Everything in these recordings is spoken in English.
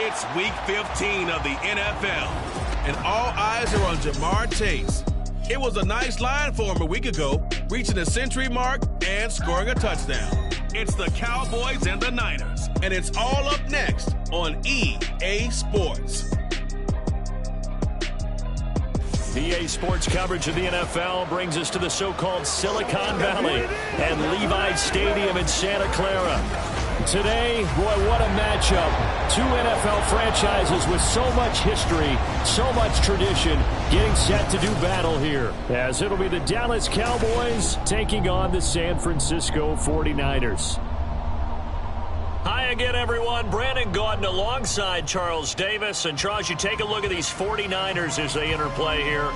It's Week 15 of the NFL, and all eyes are on Jamar Chase. It was a nice line for him a week ago, reaching the century mark and scoring a touchdown. It's the Cowboys and the Niners, and it's all up next on EA Sports. EA Sports coverage of the NFL brings us to the so-called Silicon Valley and Levi Stadium in Santa Clara. Today, boy, what a matchup. Two NFL franchises with so much history, so much tradition, getting set to do battle here. As it'll be the Dallas Cowboys taking on the San Francisco 49ers. Hi again, everyone. Brandon Gaudin alongside Charles Davis. And Charles, you take a look at these 49ers as they interplay here.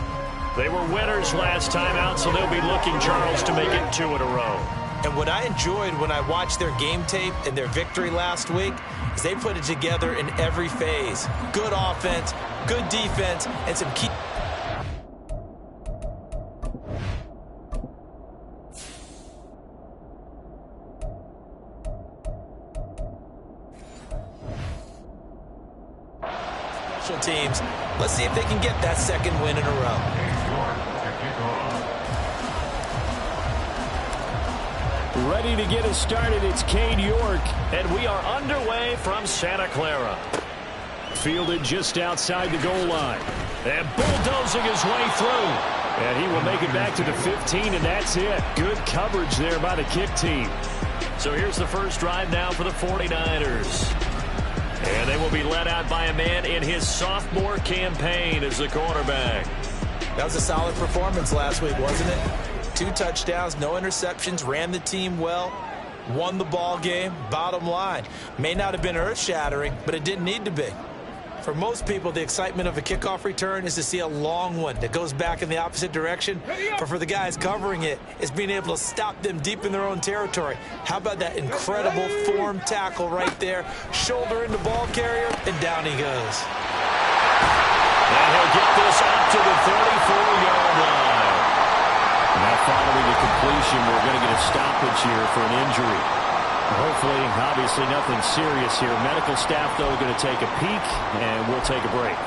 They were winners last time out, so they'll be looking, Charles, to make it 2 in a row. And what I enjoyed when I watched their game tape and their victory last week is they put it together in every phase. Good offense, good defense, and some key... teams. Let's see if they can get that second win in a row. Ready to get us started, it's Cade York, and we are underway from Santa Clara. Fielded just outside the goal line, and bulldozing his way through. And he will make it back to the 15, and that's it. Good coverage there by the kick team. So here's the first drive now for the 49ers. And they will be led out by a man in his sophomore campaign as the quarterback. That was a solid performance last week, wasn't it? 2 touchdowns, no interceptions, ran the team well, won the ball game. Bottom line, may not have been earth-shattering, but it didn't need to be. For most people, the excitement of a kickoff return is to see a long one that goes back in the opposite direction. But for the guys covering it, it's being able to stop them deep in their own territory. How about that incredible form tackle right there? Shoulder in the ball carrier, and down he goes. And he'll get this out to the 34-yard line. Now following the completion, we're going to get a stoppage here for an injury. Hopefully, obviously nothing serious here. Medical staff, though, going to take a peek, and we'll take a break.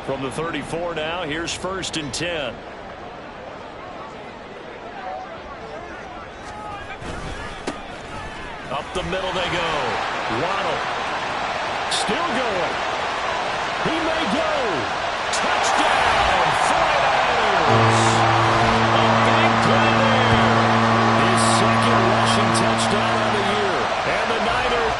From the 34 now, here's 1st and 10. Up the middle they go. Waddle. Still going. He may go. Touchdown, 49ers. His second rushing touchdown of the year. And the Niners.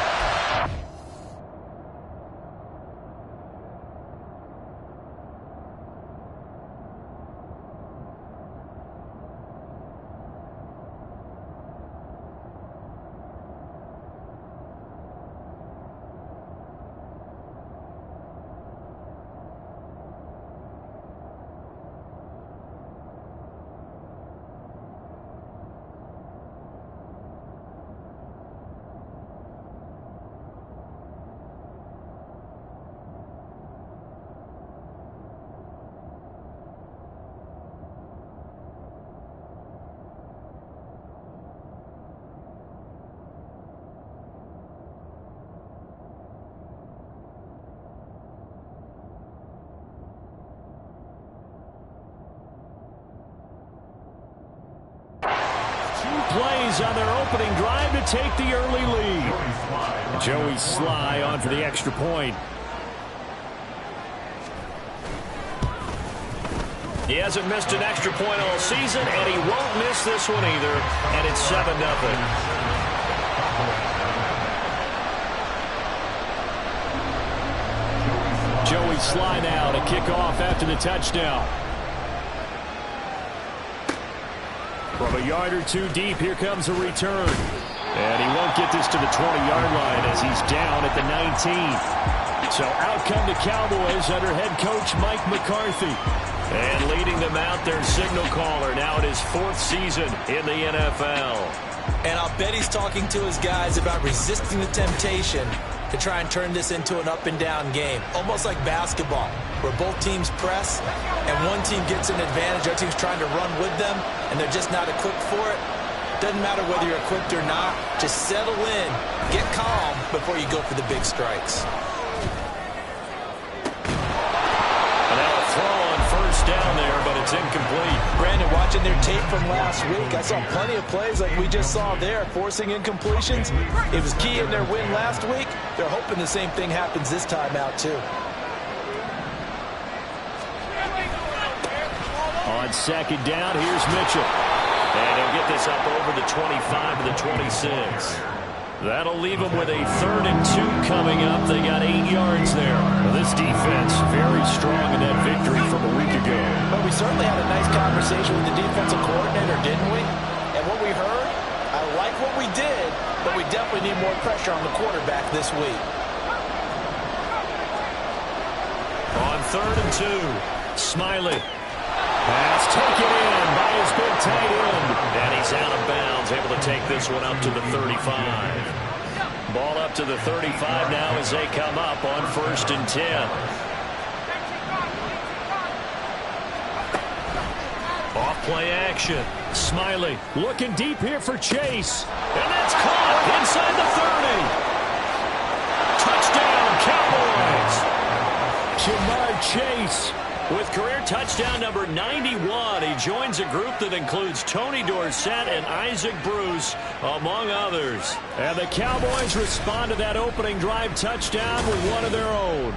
Plays on their opening drive to take the early lead. Joey Sly on for the extra point. He hasn't missed an extra point all season, and he won't miss this one either. And it's 7-0. Joey Sly now to kick off after the touchdown. From a yard or two deep, here comes a return. And he won't get this to the 20-yard line as he's down at the 19. So out come the Cowboys under head coach Mike McCarthy. And leading them out, their signal caller, now in his 4th season in the NFL. And I'll bet he's talking to his guys about resisting the temptation to try and turn this into an up-and-down game, almost like basketball, where both teams press, and one team gets an advantage, other team's trying to run with them, and they're just not equipped for it. Doesn't matter whether you're equipped or not. Just settle in, get calm before you go for the big strikes. And now a throw on first down there, but it's incomplete. Brandon, watching their tape from last week, I saw plenty of plays like we just saw there, forcing incompletions. It was key in their win last week. They're hoping the same thing happens this time out, too. On second down, here's Mitchell. And he'll get this up over the 25 to the 26. That'll leave them with a 3rd and 2 coming up. They got 8 yards there. Well, this defense very strong in that victory from a week ago. But we certainly had a nice conversation with the defensive coordinator, didn't we? And what we heard, I like what we did, but we definitely need more pressure on the quarterback this week. On 3rd and 2, Smiley. Pass taken in by his big tight end. And he's out of bounds, able to take this one up to the 35. Ball up to the 35 now as they come up on 1st and 10. Off play action. Smiley looking deep here for Chase. And that's caught inside the 30. Touchdown, Cowboys. Jamar Chase with career touchdown number 91. He joins a group that includes Tony Dorsett and Isaac Bruce, among others. And the Cowboys respond to that opening drive touchdown with one of their own.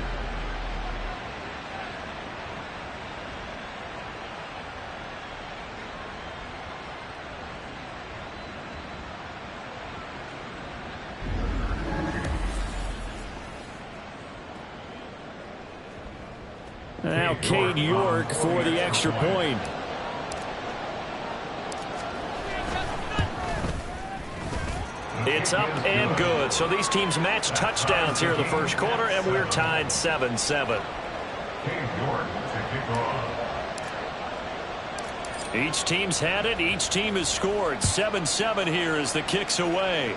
Now Cade York for the extra point. It's up and good. So these teams match touchdowns here in the first quarter, and we're tied 7-7. Each team's had it. Each team has scored. 7-7 here as the kick's away.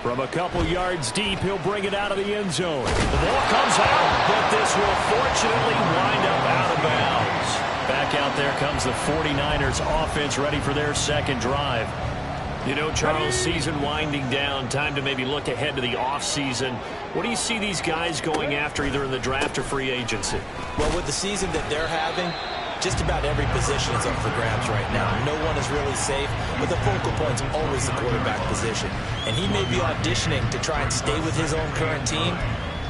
From a couple yards deep, he'll bring it out of the end zone. The ball comes out, but this will fortunately wind up out of bounds. Back out there comes the 49ers offense ready for their second drive. You know, Charles, season winding down, time to maybe look ahead to the offseason. What do you see these guys going after either in the draft or free agency? Well, with the season that they're having, just about every position is up for grabs right now. No one is really safe, but the focal point's always the quarterback position. And he may be auditioning to try and stay with his own current team.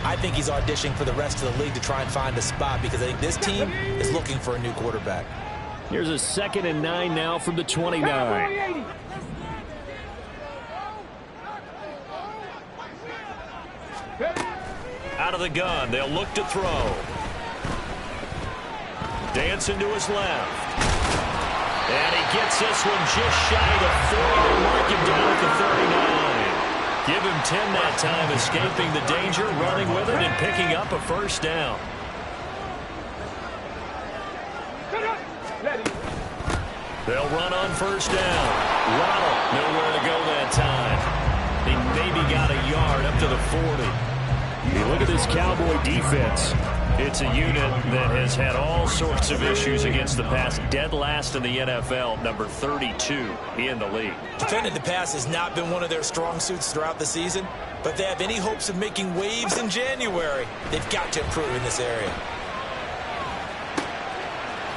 I think he's auditioning for the rest of the league to try and find a spot because I think this team is looking for a new quarterback. Here's a 2nd and 9 now from the 29. Out of the gun, they'll look to throw. Dancing to his left. And he gets this one just shy of the 40. They mark him down at the 39. Give him 10 that time, escaping the danger, running with it, and picking up a first down. They'll run on first down. Waddle, nowhere to go that time. He maybe got a yard up to the 40. You look at this Cowboy defense. It's a unit that has had all sorts of issues against the pass. Dead last in the NFL, number 32 in the league. Defending the pass has not been one of their strong suits throughout the season, but if they have any hopes of making waves in January, they've got to improve in this area.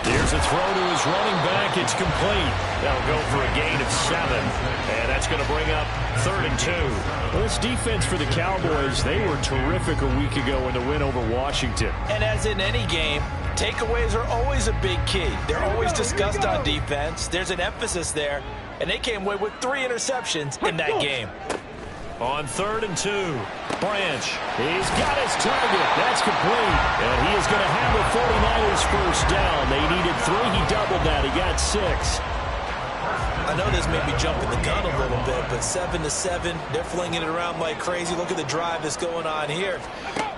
Here's a throw to his running back. It's complete. That'll go for a gain of 7. And that's going to bring up 3rd and 2. Well, this defense for the Cowboys, they were terrific a week ago in the win over Washington. And as in any game, takeaways are always a big key. They're always discussed on defense. There's an emphasis there. And they came away with 3 interceptions in that game. On 3rd and 2, Branch. He's got his target. That's complete. And he is going to have the 49ers first down. They needed 3. He doubled that. He got 6. I know this may be jumping the gun a little bit, but 7-7, they're flinging it around like crazy. Look at the drive that's going on here.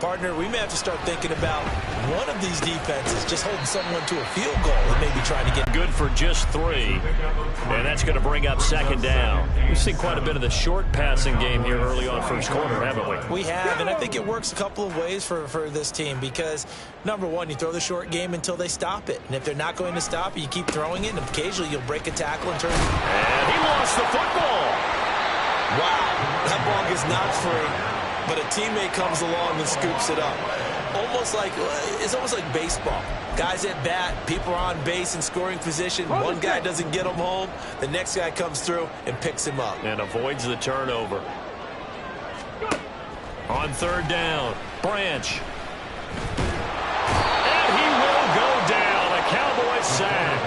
Partner, we may have to start thinking about one of these defenses just holding someone to a field goal and maybe trying to get good for just 3. And that's going to bring up second down. We've seen quite a bit of the short passing game here early on first quarter, haven't we? We have, and I think it works a couple of ways for this team because, number one, you throw the short game until they stop it. And if they're not going to stop it, you keep throwing it, and occasionally you'll break a tackle and turn. And he lost the football. Wow, that ball gets knocked free. But a teammate comes along and scoops it up. It's almost like baseball. Guys at bat, people are on base in scoring position. One guy doesn't get him home. The next guy comes through and picks him up. And avoids the turnover. On third down, Branch. And he will go down. A Cowboys sack.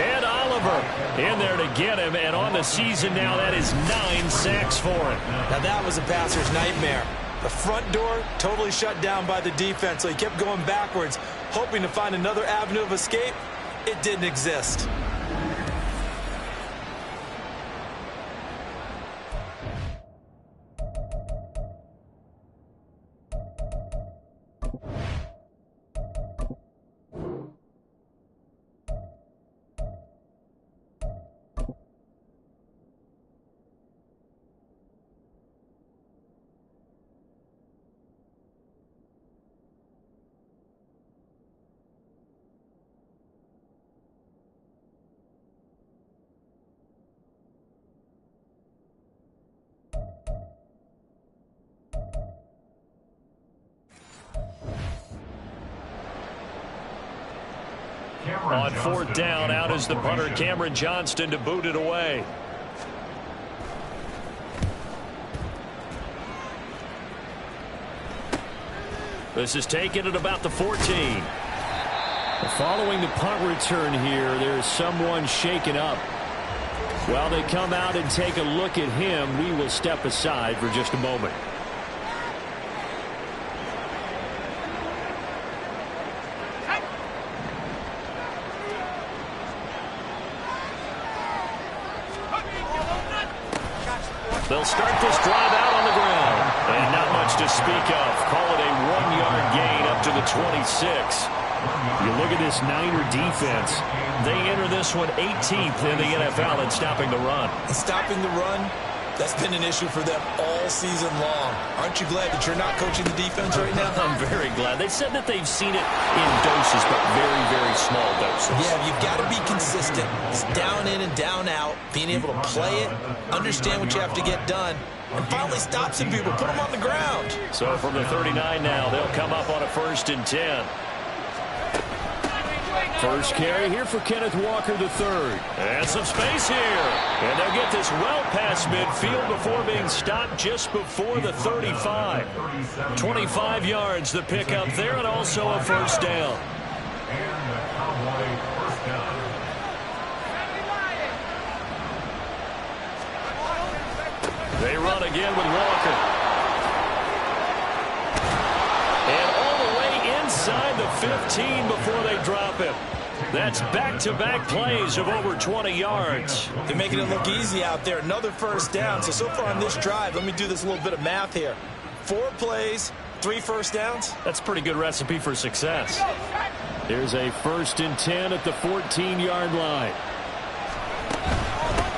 Ed Oliver in there to get him, and on the season now, that is 9 sacks for him. Now that was a passer's nightmare. The front door totally shut down by the defense, so he kept going backwards, hoping to find another avenue of escape. It didn't exist. On fourth down, out is the punter, Cameron Johnston, to boot it away. This is taken at about the 14. Following the punt return here, there is someone shaken up. While they come out and take a look at him, we will step aside for just a moment. They'll start this drive out on the ground. And not much to speak of. Call it a 1-yard gain up to the 26. You look at this Niner defense. They enter this one 18th in the NFL in stopping the run. And stopping the run, that's been an issue for them all season long. Aren't you glad that you're not coaching the defense right now? I'm very glad. They said that they've seen it in doses, but very, very small doses. Yeah, you've got to be consistent. It's down in and down out, being able to play it, understand what you have to get done, and finally stop some people, put them on the ground. So from the 39 now, they'll come up on a 1st and 10. First carry here for Kenneth Walker III. And some space here. And they'll get this well past midfield before being stopped just before the 35. 25 yards the pickup there, and also a first down. They run again with Walker. And all the way inside the 15 before they drop him. That's back-to-back plays of over 20 yards. They're making it look easy out there. Another first down. So far on this drive, let me do this little bit of math here. 4 plays, 3 first downs. That's a pretty good recipe for success. Here's a 1st and 10 at the 14-yard line.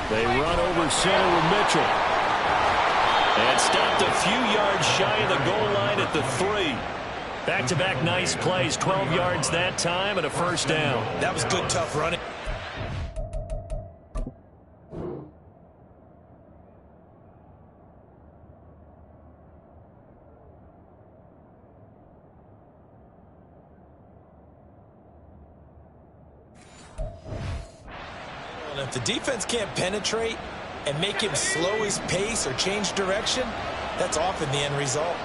They run over center with Mitchell. And stopped a few yards shy of the goal line at the 3. Back-to-back nice plays, 12 yards that time and a first down. That was good, tough running. And if the defense can't penetrate and make him slow his pace or change direction, that's often the end result.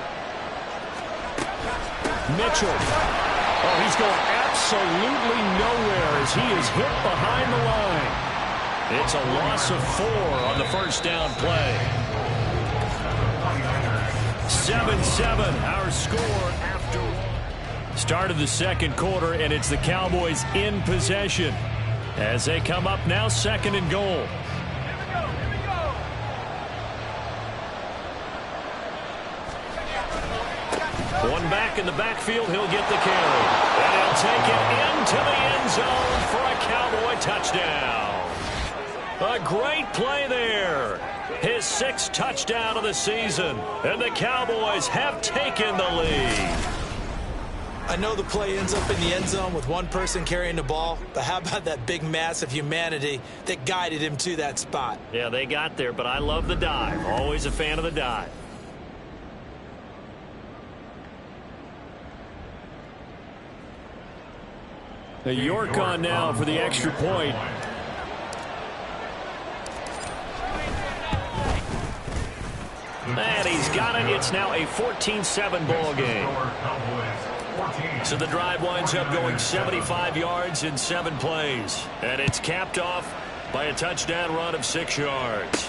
Mitchell. Oh, he's going absolutely nowhere as he is hit behind the line. It's a loss of 4 on the first down play. 7-7, our score after start of the second quarter, and it's the Cowboys in possession as they come up now 2nd and goal. back in the backfield. He'll get the carry. And he'll take it into the end zone for a Cowboy touchdown. A great play there. His 6th touchdown of the season. And the Cowboys have taken the lead. I know the play ends up in the end zone with one person carrying the ball, but how about that big mass of humanity that guided him to that spot? Yeah, they got there, but I love the dive. Always a fan of the dive. The York on now for the extra point. And he's got it. It's now a 14-7 ball game. So the drive winds up going 75 yards in 7 plays. And it's capped off by a touchdown run of 6 yards.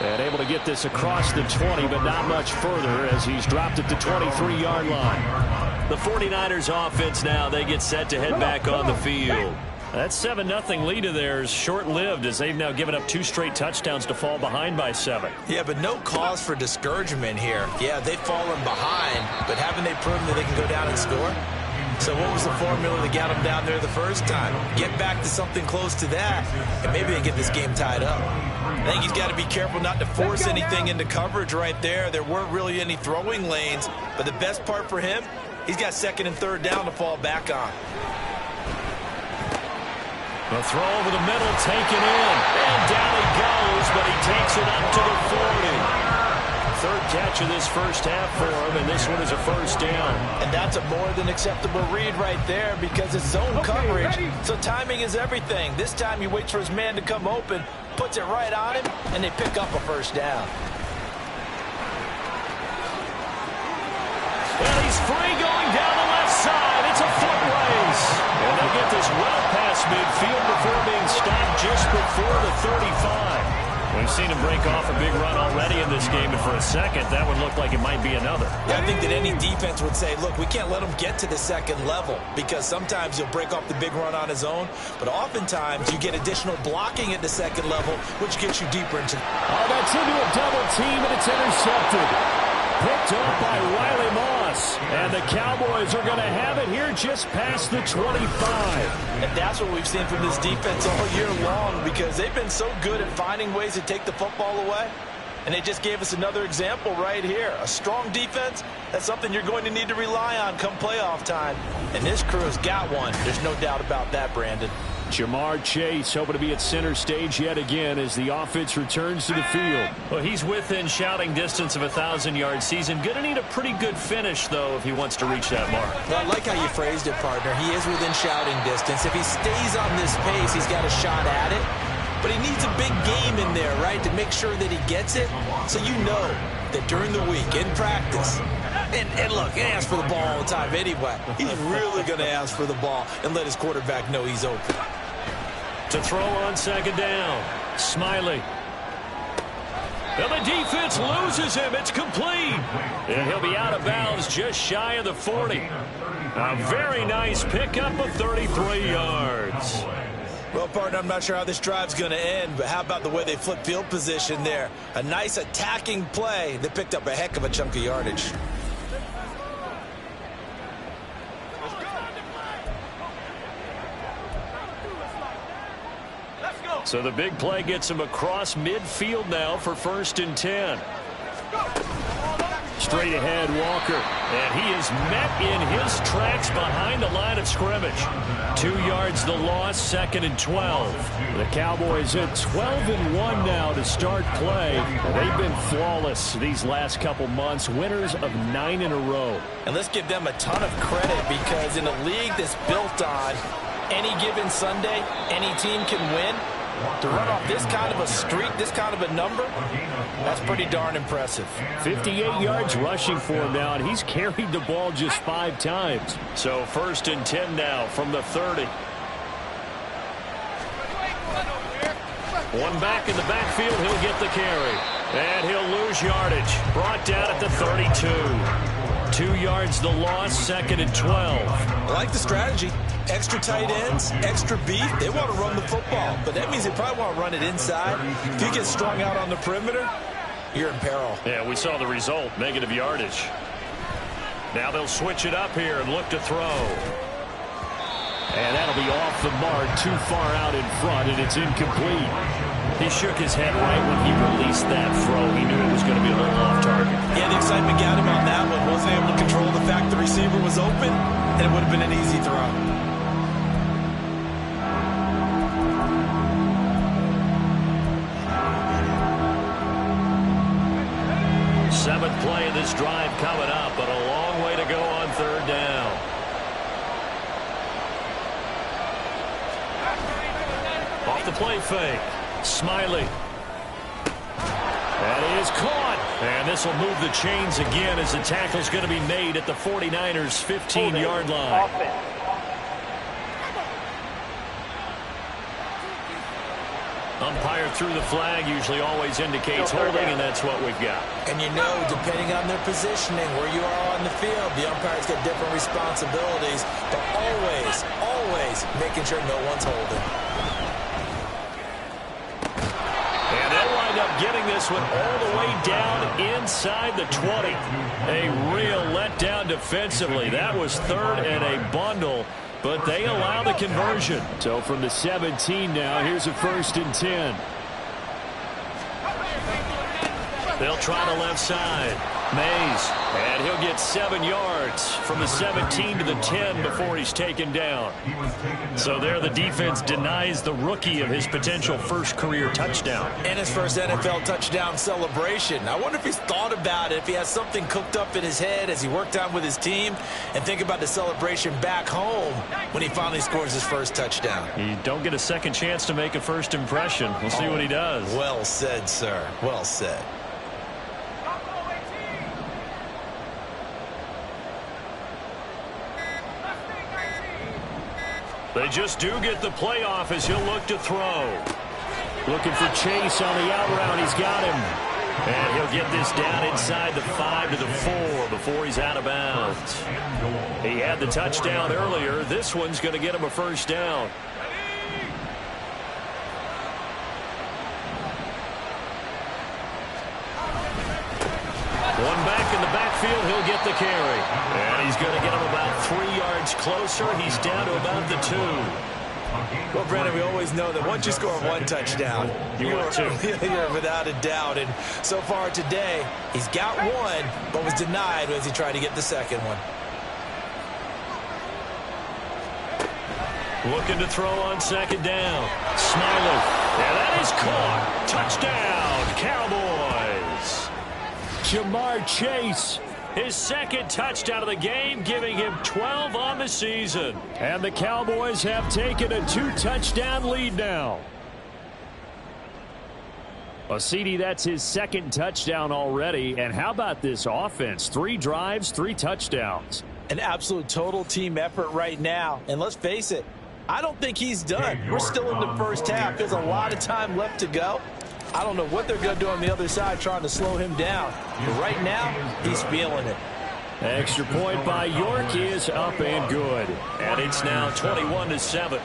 And able to get this across the 20, but not much further as he's dropped at the 23-yard line. The 49ers offense now, they get set to head back on the field. That 7-0 lead of theirs short-lived as they've now given up 2 straight touchdowns to fall behind by 7. Yeah, but no cause for discouragement here. Yeah, they've fallen behind, but haven't they proven that they can go down and score? So what was the formula that got them down there the first time? Get back to something close to that, and maybe they get this game tied up. I think he's got to be careful not to force anything into coverage right there. There weren't really any throwing lanes, but the best part for him, he's got 2nd and 3rd down to fall back on. The throw over the middle, taken in. And down he goes, but he takes it up to the 40. 3rd catch of this first half for him, and this one is a 1st down. And that's a more than acceptable read right there because it's zone coverage, so timing is everything. This time he waits for his man to come open, puts it right on him, and they pick up a 1st down. Well, he's free going down the left side. It's a foot race. And they'll get this well past midfield before being stopped just before the 35. We've seen him break off a big run already in this game, and for a second, that would look like it might be another. Yeah, I think that any defense would say, look, we can't let him get to the 2nd level because sometimes he'll break off the big run on his own, but oftentimes you get additional blocking at the 2nd level, which gets you deeper into... Oh, that's into a double team, and it's intercepted. Picked up by Riley Moss. And the Cowboys are going to have it here just past the 25. And that's what we've seen from this defense all year long because they've been so good at finding ways to take the football away. And they just gave us another example right here. A strong defense, that's something you're going to need to rely on come playoff time. And this crew has got one. There's no doubt about that, Brandon. Jamar Chase hoping to be at center stage yet again as the offense returns to the field. Well, he's within shouting distance of a 1,000-yard season. Going to need a pretty good finish, though, if he wants to reach that mark. Well, I like how you phrased it, partner. He is within shouting distance. If he stays on this pace, he's got a shot at it. But he needs a big game in there, right, to make sure that he gets it. So you know that during the week, in practice, and look, he asks for the ball all the time anyway. He's really going to ask for the ball and let his quarterback know he's open. To throw on 2nd down. Smiley. And the defense loses him. It's complete. And he'll be out of bounds just shy of the 40. A very nice pickup of 33 yards. Well, partner, I'm not sure how this drive's going to end, but how about the way they flip field position there? A nice attacking play that picked up a heck of a chunk of yardage. So the big play gets him across midfield now for 1st and 10. Straight ahead, Walker. And he is met in his tracks behind the line of scrimmage. 2 yards the loss, 2nd and 12. The Cowboys at 12-1 now to start play. They've been flawless these last couple months, winners of 9 in a row. And let's give them a ton of credit because in a league that's built on any given Sunday, any team can win. To run off this kind of a streak, this kind of a number, that's pretty darn impressive. 58 yards rushing for him now, and he's carried the ball just 5 times. So 1st and 10 now from the 30. One back in the backfield, he'll get the carry. And he'll lose yardage. Brought down at the 32. 2 yards the loss, 2nd and 12. I like the strategy. Extra tight ends, extra beef. They want to run the football, but that means they probably want to run it inside. If you get strung out on the perimeter, you're in peril. Yeah, we saw the result, negative yardage. Now they'll switch it up here and look to throw. And that'll be off the mark, too far out in front, and it's incomplete. He shook his head right when he released that throw. He knew it was going to be a little off target. Yeah, the excitement got him on that one. Wasn't able to control the fact the receiver was open, and it would have been an easy throw. Seventh play of this drive coming up, but a long way to go on third down. Off the play fake. Smiley. That is caught. And this will move the chains again as the tackle's going to be made at the 49ers' 15-yard line. Umpire threw the flag, usually always indicates holding, and that's what we've got. And you know, depending on their positioning, where you are on the field, the umpire's got different responsibilities, but always making sure no one's holding. And they'll wind up getting this one all the way down inside the 20. A real letdown defensively. That was third and a bundle, but they allow the conversion. So from the 17 now, here's a 1st and 10. They'll try the left side. Mays, and he'll get 7 yards from the 17 to the 10 before he's taken down. So there the defense denies the rookie of his potential first career touchdown. And his first NFL touchdown celebration. I wonder if he's thought about it, if he has something cooked up in his head as he worked on with his team, and think about the celebration back home when he finally scores his first touchdown. You don't get a second chance to make a first impression. We'll see what he does. Well said, sir. Well said. They just do get the playoff as he'll look to throw. Looking for Chase on the out route. He's got him. And he'll get this down inside the 5 to the 4 before he's out of bounds. He had the touchdown earlier. This one's going to get him a first down. One back in the backfield, he'll get the carry. And he's going to get him about 3 yards closer. He's down to about the 2. Well, Brandon, we always know that once you score one touchdown, you're without a doubt. And so far today, he's got one, but was denied as he tried to get the second one. Looking to throw on second down. Smiley. And that is caught. Touchdown, Cowboys. Jamar Chase, his second touchdown of the game, giving him 12 on the season. And the Cowboys have taken a 2-touchdown lead now. Well, CD, that's his second touchdown already. And how about this offense? 3 drives, 3 touchdowns. An absolute total team effort right now. And let's face it, I don't think he's done. We're still in the first half. There's a lot of time left to go. I don't know what they're going to do on the other side trying to slow him down. But right now, he's feeling it. Extra point by York is up and good. And it's now 21-7.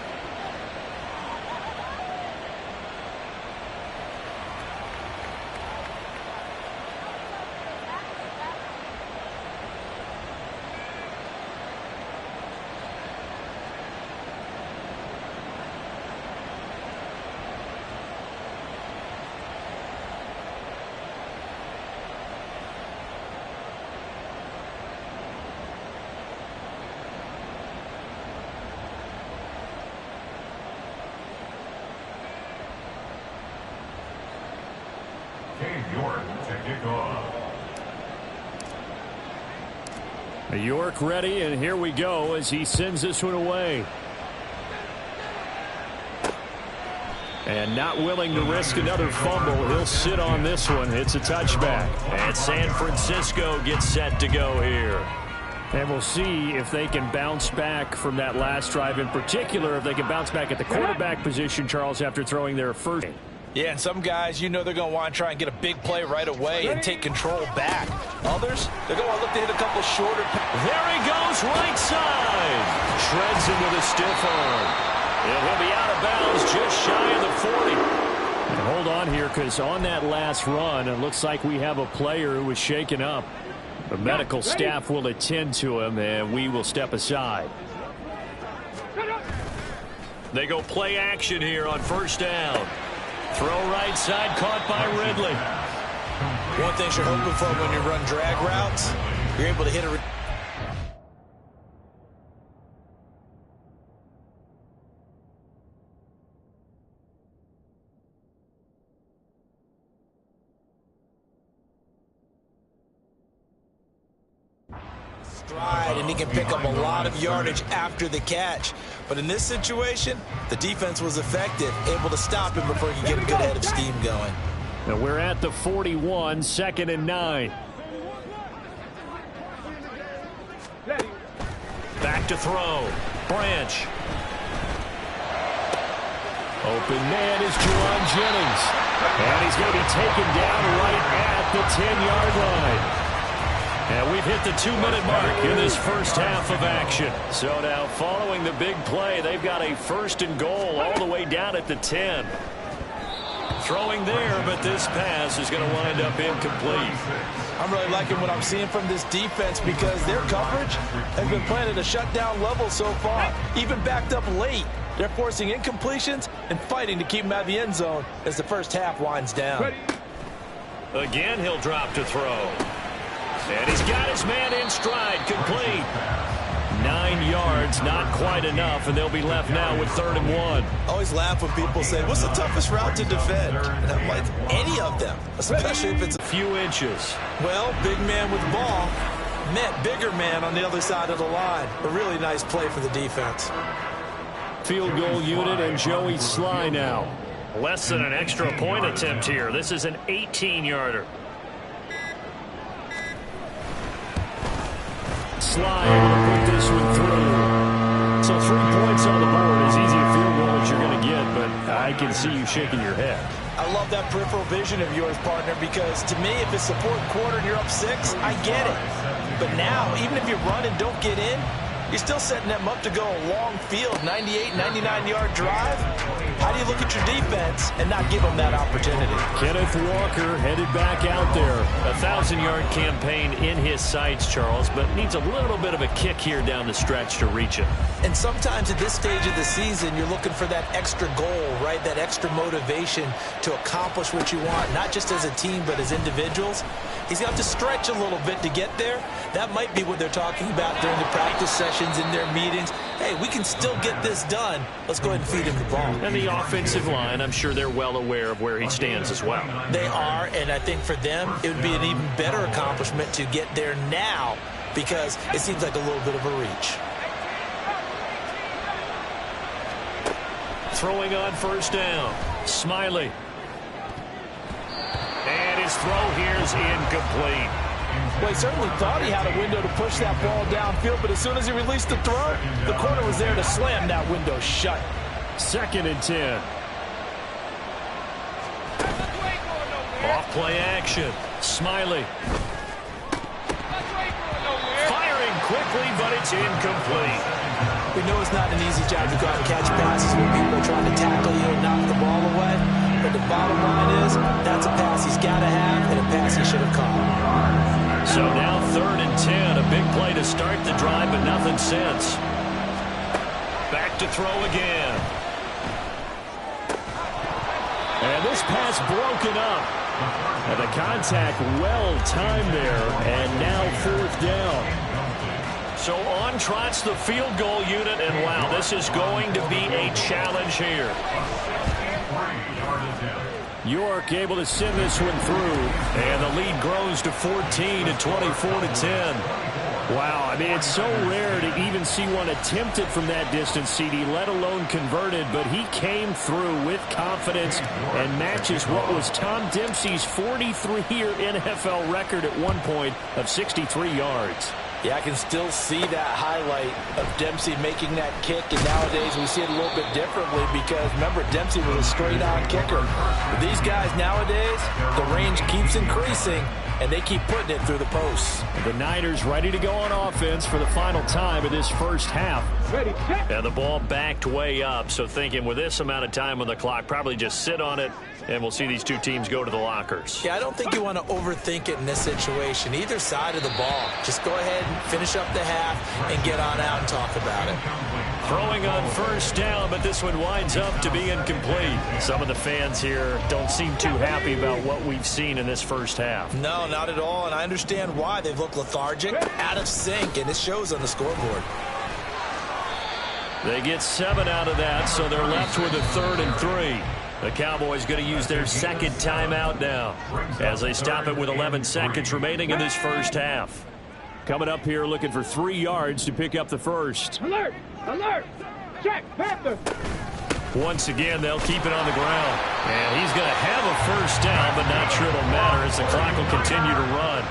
York ready, and here we go as he sends this one away. And not willing to risk another fumble, he'll sit on this one. It's a touchback. And San Francisco gets set to go here. And we'll see if they can bounce back from that last drive, in particular, if they can bounce back at the quarterback position, Charles, after throwing their first. Yeah, and some guys, you know they're going to want to try and get a big play right away and take control back. Others, they're going to look to hit a couple shorter. There he goes, right side. Shreds him with a stiff arm. And he'll be out of bounds just shy of the 40. Hold on here, because on that last run, it looks like we have a player who was shaken up. The medical staff will attend to him, and we will step aside. They go play action here on first down. Throw right side, caught by Ridley. One thing you're hoping for when you run drag routes, you're able to hit a... stride, and he can pick up a lot of yardage after the catch. But in this situation, the defense was effective, able to stop him before he could get a good head of steam going. And we're at the 41, 2nd and 9. Back to throw. Branch. Open man is Juwan Jennings. And he's going to be taken down right at the 10-yard line. And we've hit the 2-minute mark in this first half of action. So now following the big play, they've got a 1st and goal all the way down at the 10. Throwing there, but this pass is going to wind up incomplete. I'm really liking what I'm seeing from this defense because their coverage has been playing at a shutdown level so far. Even backed up late, they're forcing incompletions and fighting to keep them out of the end zone as the first half winds down. Again, he'll drop to throw. And he's got his man in stride, complete. 9 yards, not quite enough, and they'll be left now with 3rd and 1. I always laugh when people say, what's the toughest route to defend? And I'm like, any of them, especially if it's a few inches. Well, big man with ball met bigger man on the other side of the line. A really nice play for the defense. Field goal unit and Joey Sly now. Less than an extra point attempt here. This is an 18-yarder. Sly able to put this one through. So 3 points on the board. As easy a field goal as you're going to get, but I can see you shaking your head. I love that peripheral vision of yours, partner, because to me, if it's the 4th quarter and you're up 6, I get it. But now, even if you run and don't get in, you're still setting them up to go a long field, 98, 99-yard drive. How do you look at your defense and not give them that opportunity? Kenneth Walker headed back out there. A 1,000-yard campaign in his sights, Charles, but needs a little bit of a kick here down the stretch to reach it. And sometimes at this stage of the season, you're looking for that extra goal, right? That extra motivation to accomplish what you want, not just as a team, but as individuals. He's got to stretch a little bit to get there. That might be what they're talking about during the practice sessions, in their meetings. Hey, we can still get this done. Let's go ahead and feed him the ball. And the offensive line, I'm sure they're well aware of where he stands as well. They are, and I think for them, it would be an even better accomplishment to get there now because it seems like a little bit of a reach. Throwing on first down. Smiley. And his throw here is incomplete. Well, he certainly thought he had a window to push that ball downfield, but as soon as he released the throw, the corner was there to slam that window shut. 2nd and 10. Off play action. Smiley. Firing quickly, but it's incomplete. We know it's not an easy job to go out and catch passes when people are trying to tackle you and knock the ball away. But the bottom line is, that's a pass he's got to have and a pass he should have caught. So now 3rd and 10. A big play to start the drive, but nothing since. Back to throw again. And this pass broken up. And the contact well timed there. And now 4th down. So on trots the field goal unit, and wow, this is going to be a challenge here. York able to send this one through, and the lead grows to 14 and 24 to 10. Wow, I mean, it's so rare to even see one attempted from that distance, CD, let alone converted, but he came through with confidence and matches what was Tom Dempsey's 43-year NFL record at one point of 63 yards. Yeah, I can still see that highlight of Dempsey making that kick, and nowadays we see it a little bit differently because, remember, Dempsey was a straight-on kicker. With these guys nowadays, the range keeps increasing, and they keep putting it through the posts. The Niners ready to go on offense for the final time of this first half. And the ball backed way up, so thinking with this amount of time on the clock, probably just sit on it, and we'll see these two teams go to the lockers. Yeah, I don't think you want to overthink it in this situation, either side of the ball. Just go ahead and finish up the half and get on out and talk about it. Throwing on first down, but this one winds up to be incomplete. Some of the fans here don't seem too happy about what we've seen in this first half. No, not at all, and I understand why. They've looked lethargic, out of sync, and it shows on the scoreboard. They get 7 out of that, so they're left with a 3rd and 3. The Cowboys going to use their second timeout now as they stop it with 11 seconds remaining in this first half. Coming up here looking for 3 yards to pick up the first. Alert! Alert! Check! Panther! Once again, they'll keep it on the ground. And he's going to have a first down, but not sure it'll matter as the clock will continue to run.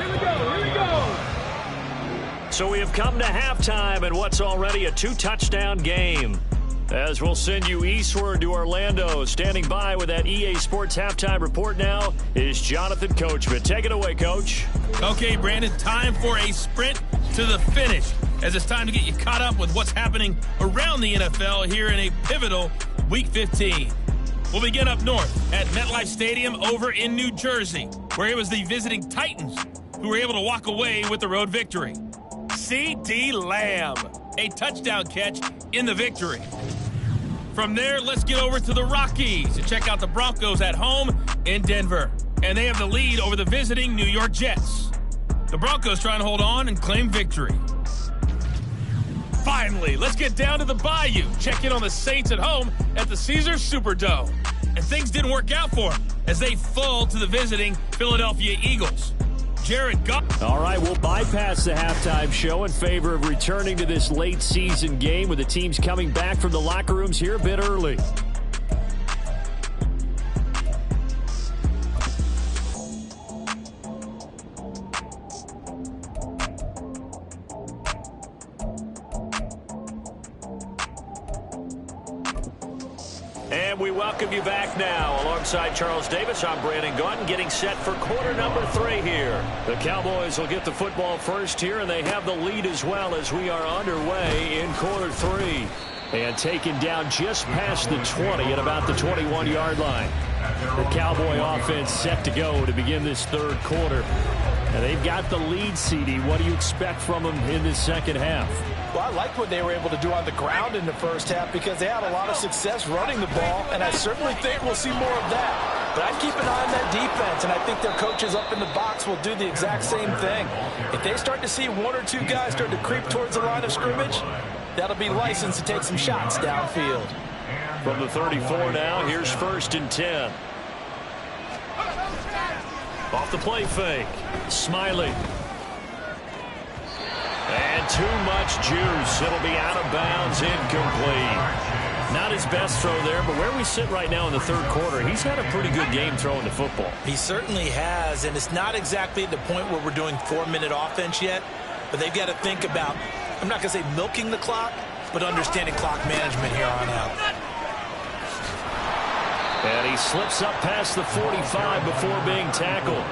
Here we go! Here we go! So we have come to halftime in what's already a 2-touchdown game. As we'll send you eastward to Orlando. Standing by with that EA Sports halftime report now is Jonathan Coachman. Take it away, Coach. Okay, Brandon, time for a sprint to the finish, as it's time to get you caught up with what's happening around the NFL here in a pivotal Week 15. We'll begin up north at MetLife Stadium over in New Jersey, where it was the visiting Titans who were able to walk away with the road victory. C.D. Lamb, a touchdown catch in the victory. From there, let's get over to the Rockies to check out the Broncos at home in Denver. And they have the lead over the visiting New York Jets. The Broncos trying to hold on and claim victory. Finally, let's get down to the Bayou. Check in on the Saints at home at the Caesars Superdome. And things didn't work out for them as they fall to the visiting Philadelphia Eagles. Jared Goff. All right, we'll bypass the halftime show in favor of returning to this late season game with the teams coming back from the locker rooms here a bit early. And we welcome you back now. Alongside Charles Davis, I'm Brandon Gaudin, getting set for quarter number 3 here. The Cowboys will get the football first here, and they have the lead as well as we are underway in quarter 3. And taken down just past the 20 at about the 21-yard line. The Cowboy offense set to go to begin this third quarter. And they've got the lead, CD. What do you expect from them in this second half? Well, I liked what they were able to do on the ground in the first half because they had a lot of success running the ball, and I certainly think we'll see more of that. But I'd keep an eye on that defense, and I think their coaches up in the box will do the exact same thing. If they start to see 1 or 2 guys start to creep towards the line of scrimmage, that'll be licensed to take some shots downfield. From the 34 now, here's 1st and 10. Off the play fake. Smiley. And too much juice. It'll be out of bounds, incomplete. Not his best throw there, but where we sit right now in the third quarter, he's had a pretty good game throwing the football. He certainly has, and it's not exactly at the point where we're doing 4-minute offense yet, but they've got to think about, I'm not going to say milking the clock, but understanding clock management here on out. And he slips up past the 45 before being tackled.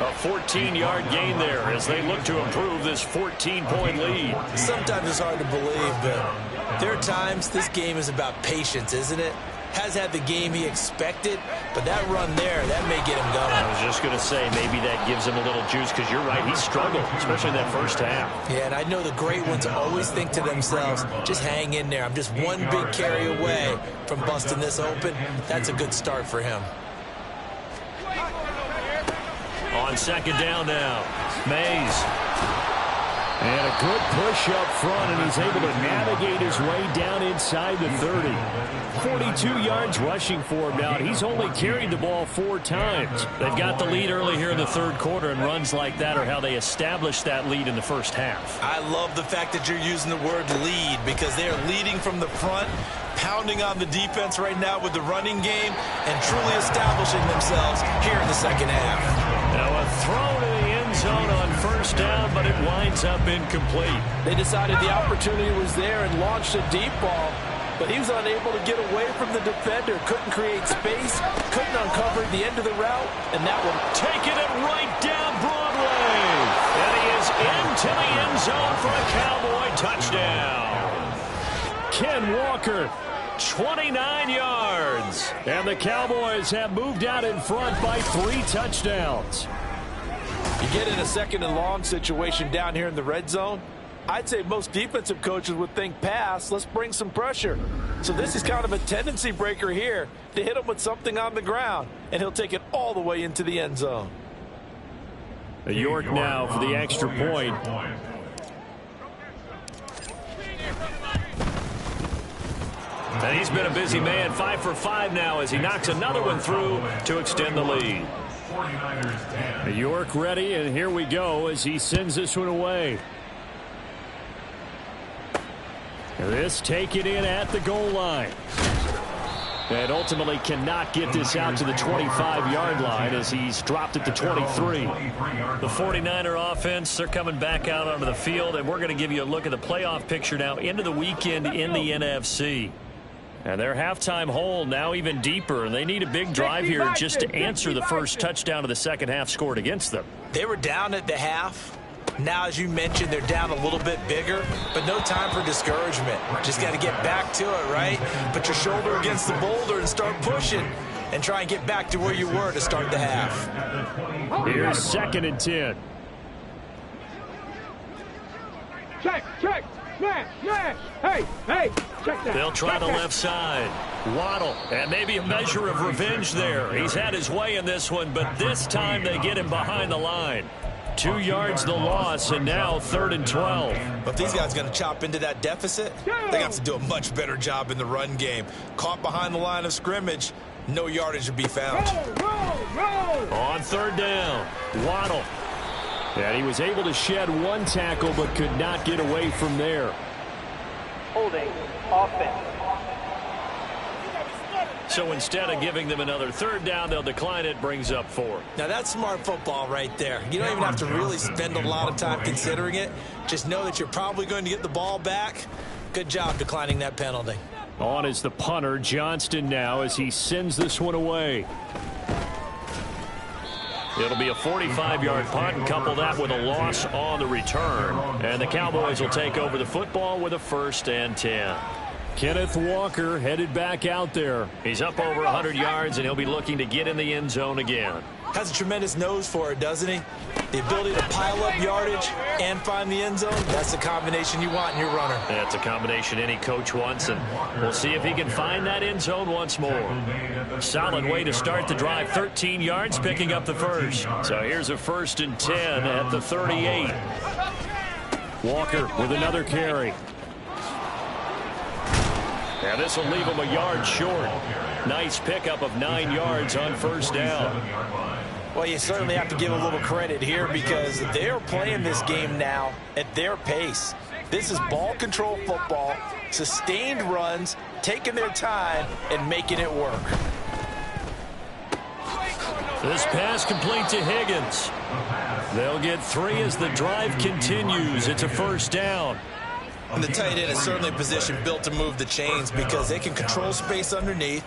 A 14-yard gain there as they look to improve this 14-point lead. Sometimes it's hard to believe, but there are times this game is about patience, isn't it? Has had the game he expected, but that run there, that may get him going. I was just going to say, maybe that gives him a little juice because you're right, he struggled, especially in that first half. Yeah, and I know the great ones always think to themselves, just hang in there. I'm just one big carry away from busting this open. That's a good start for him. On second down now, Mays. And a good push up front, and he's able to navigate his way down inside the 30. 42 yards rushing for him now. He's only carried the ball 4 times. They've got the lead early here in the third quarter, and runs like that are how they established that lead in the first half. I love the fact that you're using the word lead because they're leading from the front, pounding on the defense right now with the running game, and truly establishing themselves here in the second half. Now a throw to the end zone on first down, but it winds up incomplete. They decided the opportunity was there and launched a deep ball, but he was unable to get away from the defender. Couldn't create space, couldn't uncover the end of the route, and that one taking it right down Broadway. And he is into the end zone for a Cowboy touchdown. Ken Walker, 29 yards. And the Cowboys have moved out in front by 3 touchdowns. You get in a second and long situation down here in the red zone, I'd say most defensive coaches would think pass, let's bring some pressure. So this is kind of a tendency breaker here to hit him with something on the ground, and he'll take it all the way into the end zone. York now for the extra point. And he's been a busy man, 5 for 5 now as he knocks another one through to extend the lead. York ready, and here we go as he sends this one away. This taken in at the goal line. And ultimately cannot get this out to the 25-yard line as he's dropped at the 23. The 49er offense, they're coming back out onto the field, and we're going to give you a look at the playoff picture now into the weekend in the NFC. And their halftime hole now even deeper, and they need a big drive here just to answer the first touchdown of the second half scored against them. They were down at the half. Now, as you mentioned, they're down a little bit bigger, but no time for discouragement. Just got to get back to it, right? Put your shoulder against the boulder and start pushing and try and get back to where you were to start the half. Here's 2nd and 10. Check, check, smash, smash. Hey, hey, check that. They'll try the left side. Waddle, and maybe a measure of revenge there. He's had his way in this one, but this time they get him behind the line. 2 yards the loss, and now 3rd and 12. But if these guys are going to chop into that deficit, they got to do a much better job in the run game. Caught behind the line of scrimmage, no yardage to be found. Roll. On 3rd down, Waddle. And he was able to shed 1 tackle, but could not get away from there. Holding offense. So instead of giving them another 3rd down, they'll decline it, brings up 4. Now that's smart football right there. You don't even have to really spend a lot of time considering it. Just know that you're probably going to get the ball back. Good job declining that penalty. On is the punter, Johnston, now as he sends this one away. It'll be a 45-yard punt, and couple that with a loss on the return. And the Cowboys will take over the football with a 1st and 10. Kenneth Walker headed back out there. He's up over 100 yards, and he'll be looking to get in the end zone again. Has a tremendous nose for it, doesn't he? The ability to pile up yardage and find the end zone, that's the combination you want in your runner. That's a combination any coach wants, and we'll see if he can find that end zone once more. Solid way to start the drive, 13 yards, picking up the 1st. So here's a 1st and 10 at the 38. Walker with another carry. And this will leave him a yard short. Nice pickup of 9 yards on 1st down. Well, you certainly have to give a little credit here because they're playing this game now at their pace. This is ball control football, sustained runs, taking their time and making it work. This pass complete to Higgins. They'll get 3 as the drive continues. It's a 1st down. And the tight end is certainly a position built to move the chains because they can control space underneath.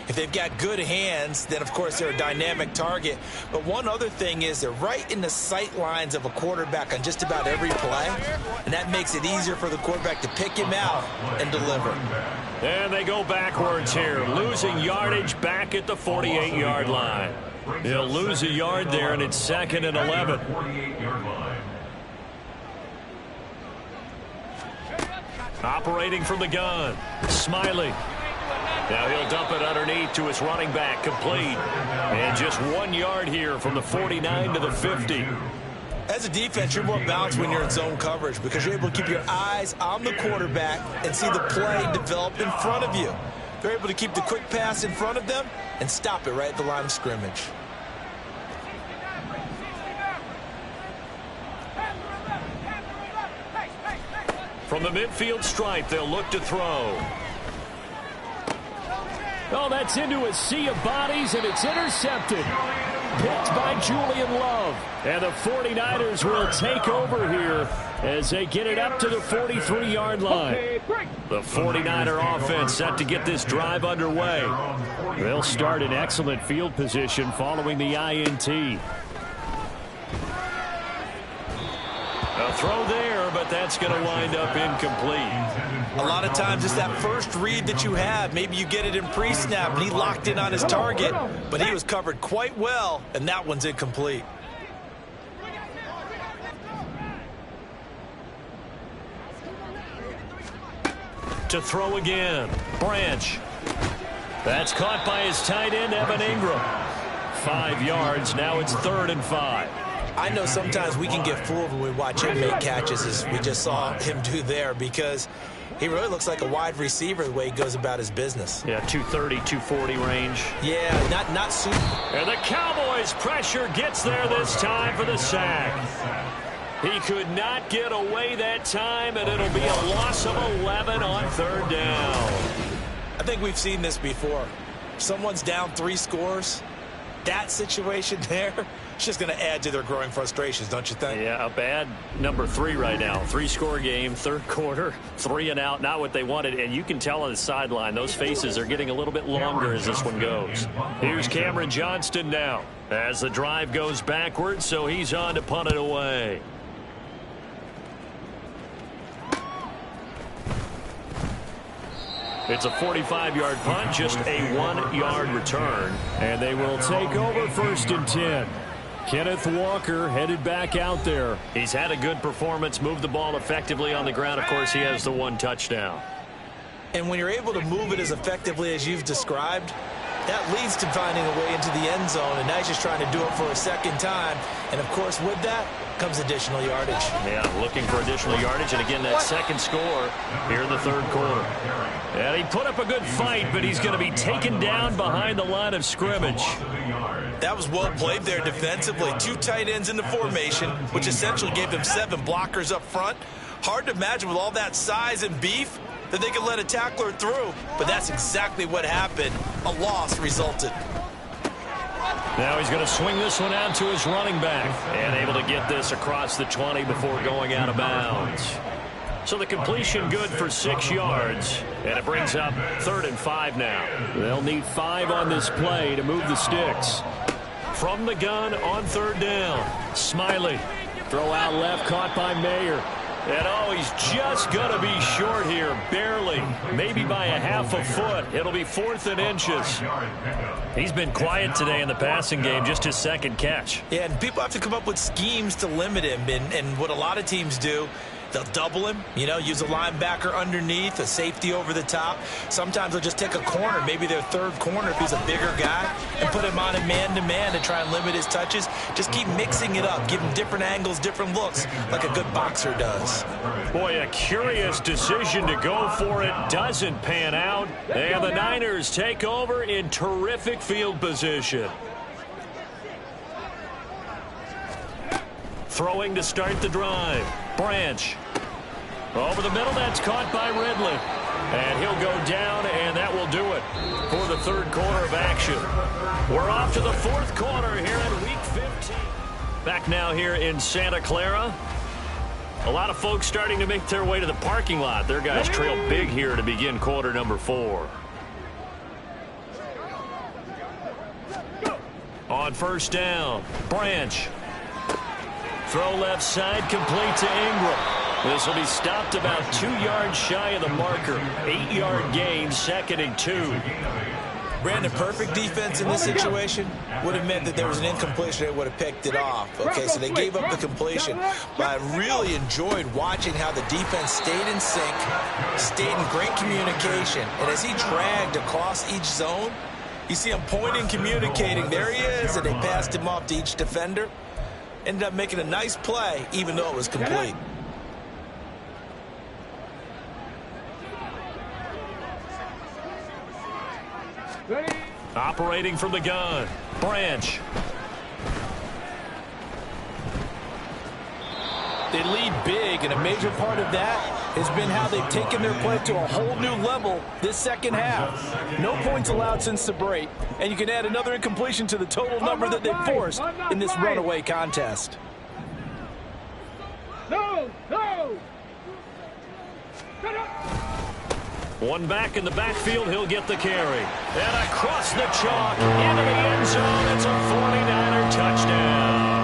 If they've got good hands, then, of course, they're a dynamic target. But one other thing is they're right in the sight lines of a quarterback on just about every play, and that makes it easier for the quarterback to pick him out and deliver. And they go backwards here, losing yardage back at the 48-yard line. They'll lose a yard there, and it's 2nd and 11. Operating from the gun, Smiley. Now he'll dump it underneath to his running back, complete. And just 1 yard here from the 49 to the 50. As a defense, you're more balanced when you're in zone coverage because you're able to keep your eyes on the quarterback and see the play develop in front of you. They're able to keep the quick pass in front of them and stop it right at the line of scrimmage. From the midfield stripe, they'll look to throw. Oh, that's into a sea of bodies, and it's intercepted. picked by Julian Love. And the 49ers will take over here as they get it up to the 43-yard line. The 49er offense set to get this drive underway. They'll start in excellent field position following the INT. A throw there, but that's going to wind up incomplete. A lot of times it's that first read that you have. Maybe you get it in pre-snap, and he locked in on his target, but he was covered quite well, and that one's incomplete. To throw again. Branch. That's caught by his tight end, Evan Ingram. 5 yards. Now it's 3rd and 5. I know sometimes we can get fooled when we watch him make catches, as we just saw him do there, because he really looks like a wide receiver the way he goes about his business. Yeah, 230, 240 range. Yeah, not super. And the Cowboys pressure gets there this time for the sack. He could not get away that time, and it'll be a loss of 11 on 3rd down. I think we've seen this before. Someone's down 3 scores. That situation there, it's just going to add to their growing frustrations, don't you think? Yeah, a bad number 3 right now. 3-score game, 3rd quarter, 3 and out, not what they wanted. And you can tell on the sideline, those faces are getting a little bit longer as this one goes. Here's Cameron Johnston now as the drive goes backwards, so he's on to punt it away. It's a 45-yard punt, just a 1-yard return. And they will take over 1st and 10. Kenneth Walker headed back out there. He's had a good performance, moved the ball effectively on the ground. Of course, he has the 1 touchdown. And when you're able to move it as effectively as you've described, that leads to finding a way into the end zone. And now he's just trying to do it for a 2nd time. And, of course, with that comes additional yardage. Yeah, looking for additional yardage. And, again, that 2nd score here in the 3rd quarter. And he put up a good fight, but he's going to be taken down behind the line of scrimmage. That was well played there defensively. 2 tight ends in the formation, which essentially gave them 7 blockers up front. Hard to imagine with all that size and beef that they could let a tackler through, but that's exactly what happened. A loss resulted. Now he's going to swing this one out to his running back and able to get this across the 20 before going out of bounds. So the completion good for 6 yards, and it brings up 3rd and 5 now. They'll need 5 on this play to move the sticks. From the gun on 3rd down. Smiley. Throw out left, caught by Mayer. And, oh, he's just going to be short here, barely, maybe by a half a foot. It'll be 4th and inches. He's been quiet today in the passing game, just his 2nd catch. Yeah, and people have to come up with schemes to limit him, and what a lot of teams do, they'll double him, use a linebacker underneath, a safety over the top. Sometimes they'll just take a corner, maybe their 3rd corner if he's a bigger guy, and put him on a man-to-man to try and limit his touches. Just keep mixing it up, give him different angles, different looks, like a good boxer does. Boy, a curious decision to go for it. Doesn't pan out. And the Niners take over in terrific field position. Throwing to start the drive. Branch. Over the middle, that's caught by Ridley. And he'll go down, and that will do it for the 3rd quarter of action. We're off to the 4th quarter here in Week 15. Back now here in Santa Clara. A lot of folks starting to make their way to the parking lot. Their guys trail big here to begin quarter number 4. On 1st down, Branch. Throw left side, complete to Ingram. This will be stopped about 2 yards shy of the marker. 8-yard gain, 2nd and 2. Brandon, perfect defense in this situation would have meant that there was an incompletion. They would have picked it off. Okay, so they gave up the completion. But I really enjoyed watching how the defense stayed in sync, stayed in great communication. And as he dragged across each zone, you see him pointing, communicating. There he is, and they passed him off to each defender. Ended up making a nice play, even though it was complete. Operating from the gun. Branch. They lead big, and a major part of that has been how they've taken their play to a whole new level this second half. No points allowed since the break, and you can add another incompletion to the total number that they've forced in this runaway contest. No! One back in the backfield, he'll get the carry. And across the chalk, into the end zone, it's a 49er touchdown.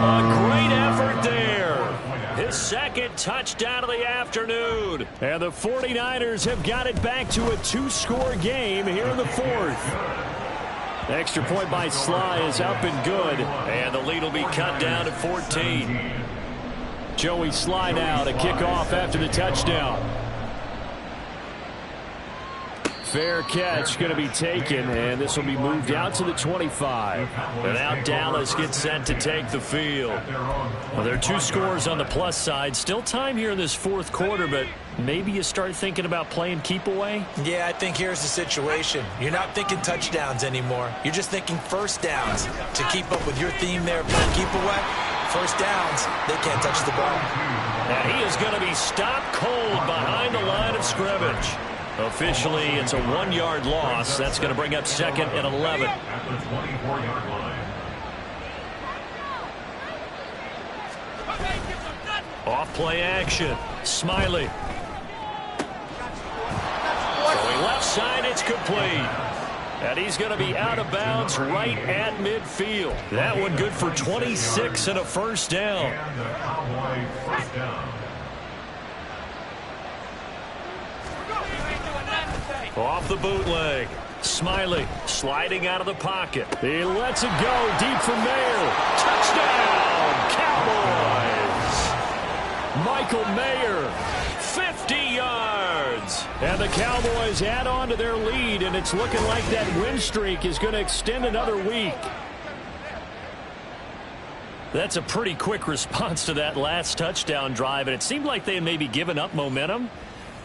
A great effort there. His second touchdown of the afternoon. And the 49ers have got it back to a 2-score game here in the fourth. Extra point by Sly is up and good. And the lead will be cut down to 14. Joey Sly now to kick off after the touchdown. Fair catch going to be taken, and this will be moved out to the 25. And now Dallas gets set to take the field. Well, there are 2 scores on the plus side. Still time here in this fourth quarter, but maybe you start thinking about playing keep away? Yeah, I think here's the situation. You're not thinking touchdowns anymore. You're just thinking first downs. To keep up with your theme there, playing keep away, first downs, they can't touch the ball. And he is going to be stopped cold behind the line of scrimmage. Officially, it's a 1-yard loss. That's going to bring up second and 11. Off play action. Smiley. Going left side, it's complete. And he's going to be out of bounds right at midfield. That one good for 26 and a first down. Off the bootleg. Smiley sliding out of the pocket. He lets it go deep from there. Touchdown, Cowboys. Michael Mayer, 50 yards. And the Cowboys add on to their lead, and it's looking like that win streak is going to extend another week. That's a pretty quick response to that last touchdown drive, and it seemed like they had maybe given up momentum.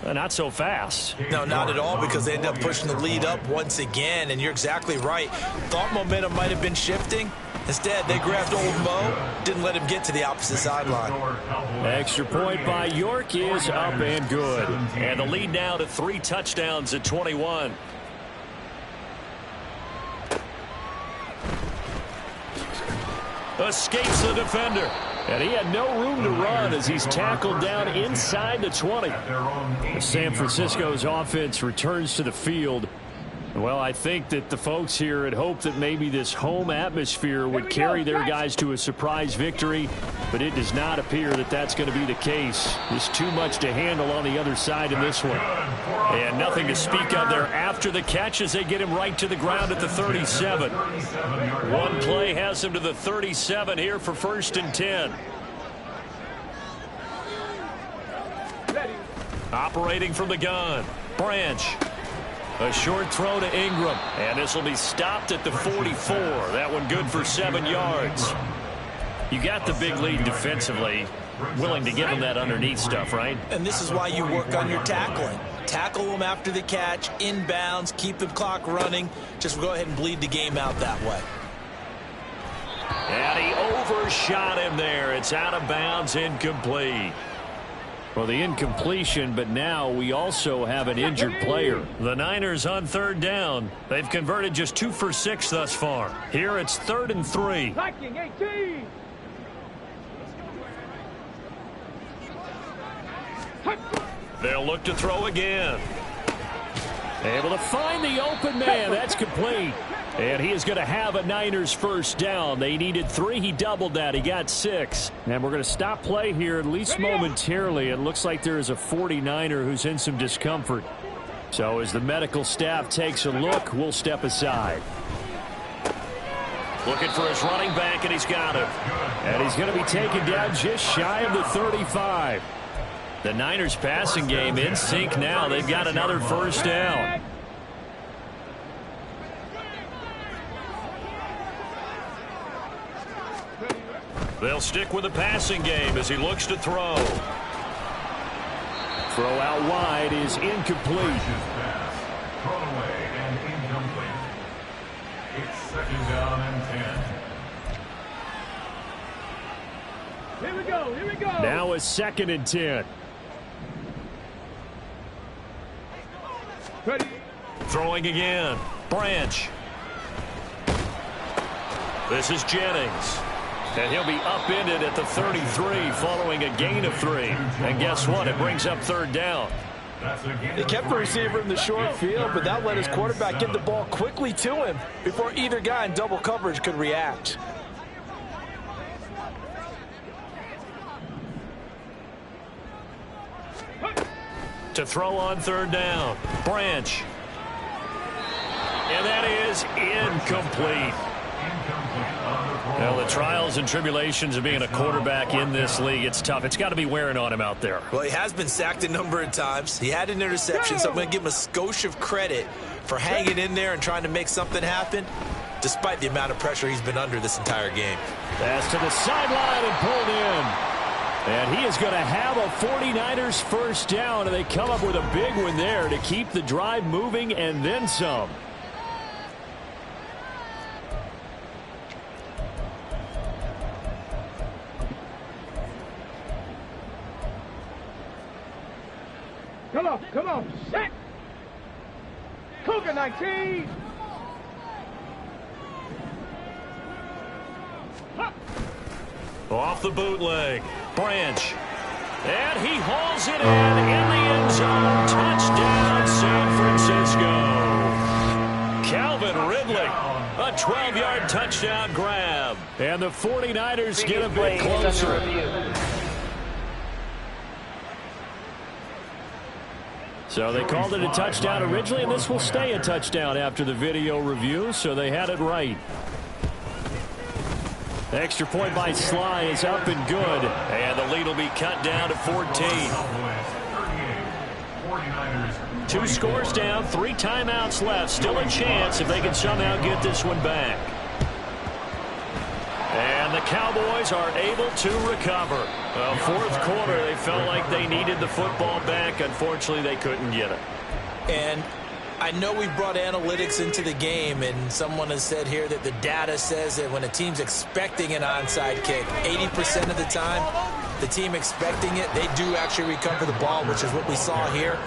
Not so fast. No, not at all, because they end up pushing the lead up once again, and you're exactly right. Thought momentum might have been shifting. Instead, they grabbed old Mo, didn't let him get to the opposite sideline. Extra point by York is up and good. And the lead now to 3 touchdowns at 21. Escapes the defender. And he had no room to run as he's tackled down inside the 20. San Francisco's offense returns to the field. Well, I think that the folks here had hoped that maybe this home atmosphere would carry their guys to a surprise victory, but it does not appear that that's going to be the case. There's too much to handle on the other side in this one. And nothing to speak of there after the catch as they get him right to the ground at the 37. One play has him to the 37 here for 1st and 10. Operating from the gun, Branch. A short throw to Ingram, and this will be stopped at the 44. That one good for 7 yards. You got the big lead defensively. Willing to give them that underneath stuff, right? And this is why you work on your tackling. Tackle them after the catch, inbounds, keep the clock running. Just go ahead and bleed the game out that way. And he overshot him there. It's out of bounds, incomplete. Well, the incompletion, but now we also have an injured player. The Niners on 3rd down. They've converted just 2 for 6 thus far. Here it's 3rd and 3. Viking 18. They'll look to throw again. Able to find the open man. That's complete. And he is going to have a Niners first down. They needed 3. He doubled that. He got 6. And we're going to stop play here, at least momentarily. It looks like there is a 49er who's in some discomfort. So as the medical staff takes a look, we'll step aside. Looking for his running back, and he's got him. And he's going to be taken down just shy of the 35. The Niners passing game in sync now. They've got another first down. They'll stick with the passing game as he looks to throw. Throw out wide is incomplete. Thrown away and incomplete. It's 2nd down and 10. Here we go. Now a 2nd and 10. Ready. Throwing again. Branch. This is Jennings. And he'll be upended at the 33 following a gain of 3. And guess what? It brings up third down. They kept the receiver in the short field, but that let his quarterback get the ball quickly to him before either guy in double coverage could react. To throw on third down. Branch. And that is incomplete. Well, the trials and tribulations of being a quarterback in this league, it's tough. It's got to be wearing on him out there. Well, he has been sacked a number of times. He had an interception, so I'm going to give him a skosh of credit for hanging in there and trying to make something happen, despite the amount of pressure he's been under this entire game. Pass to the sideline and pulled in. And he is going to have a 49ers first down, and they come up with a big one there to keep the drive moving and then some. Come on, set. Cougar 19. Off the bootleg. Branch. And he hauls it in the end zone. Touchdown, San Francisco. Calvin Ridley, a 12-yard touchdown grab. And the 49ers get a bit closer. So they called it a touchdown originally, and this will stay a touchdown after the video review, so they had it right. The extra point by Sly is up and good. And the lead will be cut down to 14. 2 scores down, 3 timeouts left. Still a chance if they can somehow get this one back. And the Cowboys are able to recover. Well, fourth quarter, they felt like they needed the football back. Unfortunately, they couldn't get it. And I know we brought analytics into the game, and someone has said here that the data says that when a team's expecting an onside kick, 80% of the time, the team expecting it, they do actually recover the ball, which is what we saw here.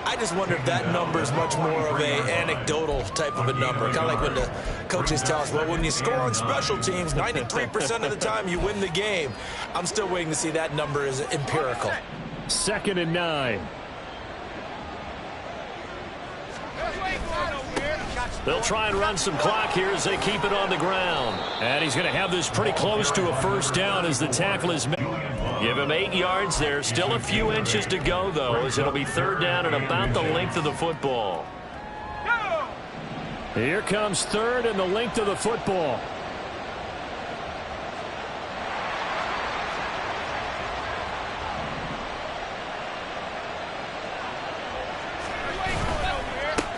I just wonder if that number is much more of a anecdotal type of a number. Kind of like when the coaches tell us, well, when you score on special teams, 93% of the time you win the game. I'm still waiting to see that number is empirical. 2nd and 9. They'll try and run some clock here as they keep it on the ground. And he's going to have this pretty close to a first down as the tackle is made. Give him 8 yards there. Still a few inches to go, though, as it'll be third down and about the length of the football. Here comes third and the length of the football.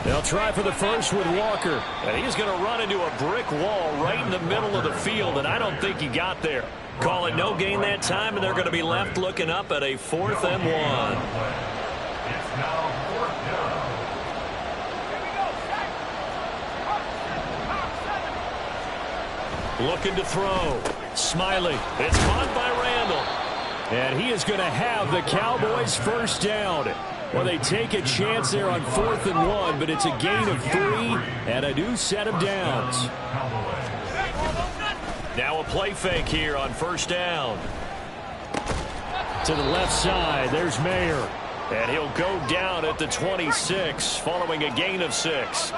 They'll try for the first with Walker. And he's going to run into a brick wall right in the middle of the field, and I don't think he got there. Call it no gain that time, and they're going to be left looking up at a 4th and 1. It's now 4th down. Looking to throw. Smiley. It's caught by Randall. And he is going to have the Cowboys first down. Well, they take a chance there on 4th and 1, but it's a gain of 3 and a new set of downs. Now a play fake here on first down. To the left side, there's Mayer. And he'll go down at the 26 following a gain of 6.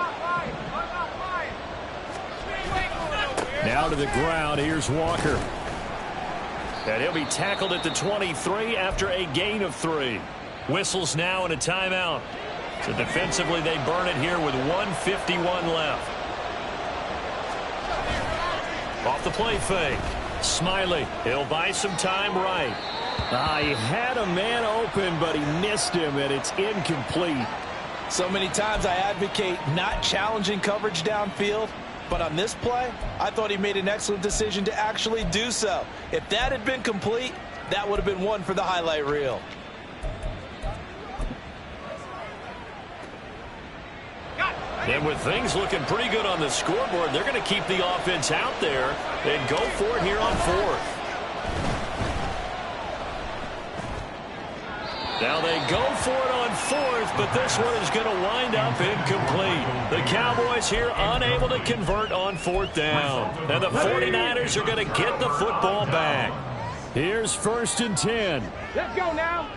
Now to the ground, here's Walker. And he'll be tackled at the 23 after a gain of 3. Whistles now and a timeout. So defensively, they burn it here with 1:51 left. Off the play fake. Smiley. He'll buy some time right. He had a man open, but he missed him, and it's incomplete. So many times I advocate not challenging coverage downfield, but on this play, I thought he made an excellent decision to actually do so. If that had been complete, that would have been one for the highlight reel. And with things looking pretty good on the scoreboard, they're going to keep the offense out there and go for it here on 4th. Now they go for it on fourth, but this one is going to wind up incomplete. The Cowboys here unable to convert on fourth down. And the 49ers are going to get the football back. Here's 1st and 10. Let's go now.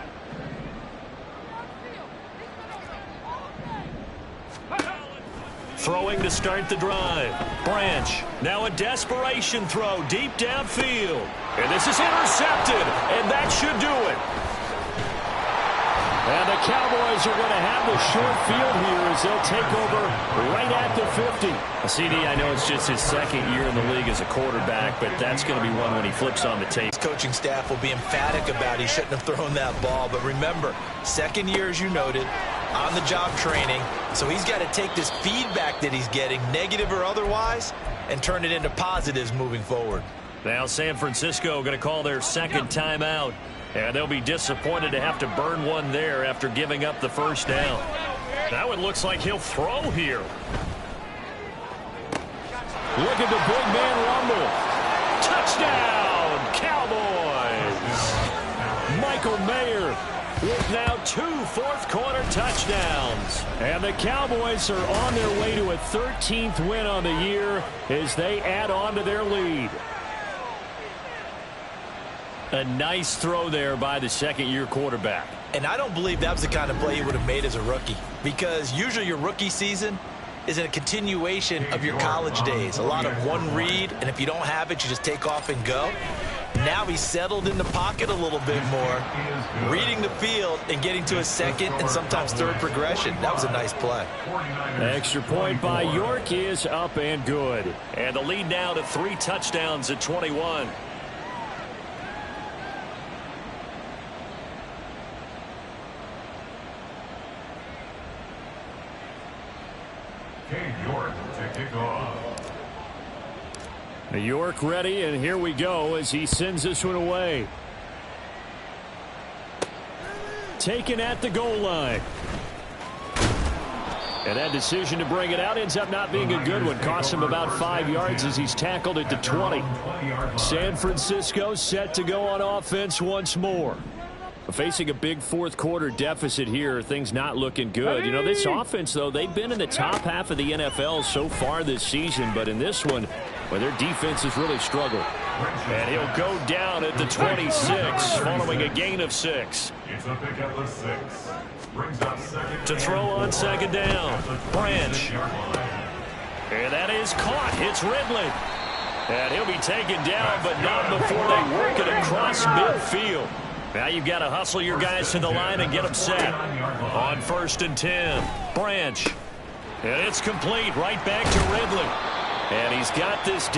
Throwing to start the drive. Branch. Now a desperation throw deep downfield. And this is intercepted. And that should do it. And the Cowboys are going to have the short field here as they'll take over right at the 50. CD, I know it's just his second year in the league as a quarterback, but that's going to be one when he flips on the tape. His coaching staff will be emphatic about he shouldn't have thrown that ball. But remember, second year, as you noted, on-the-job training. So he's got to take this feedback that he's getting, negative or otherwise, and turn it into positives moving forward. Now San Francisco going to call their second timeout. And they'll be disappointed to have to burn one there after giving up the first down. That one looks like he'll throw here. Look at the big man rumble. Touchdown, Cowboys. Michael Mayer with now 2 fourth-quarter touchdowns. And the Cowboys are on their way to a 13th win on the year as they add on to their lead. A nice throw there by the second-year quarterback. And I don't believe that was the kind of play he would have made as a rookie, because usually your rookie season is a continuation of your college days. A lot of one read, and if you don't have it, you just take off and go. Now he's settled in the pocket a little bit more, reading the field and getting to a second and sometimes third progression. That was a nice play. Extra point by York is up and good. And the lead now to 3 touchdowns at 21. York to kick off. York ready, and here we go as he sends this one away. Taken at the goal line. And that decision to bring it out ends up not being a good one. Costs him about 5 yards as he's tackled at the 20. San Francisco set to go on offense once more. Facing a big fourth-quarter deficit here, things not looking good. You know, this offense, though, they've been in the top half of the NFL so far this season, but in this one, well, their defense has really struggled. And he'll go down at the 26, following a gain of 6. It's a pick at the 6. Brings up second. To throw on second down, Branch. And that is caught. It's Ridley. And he'll be taken down, but not before they work it across midfield. Now you've got to hustle your guys to the line and get them set. On 1st and 10, Branch. And it's complete right back to Ridley. And he's got this down.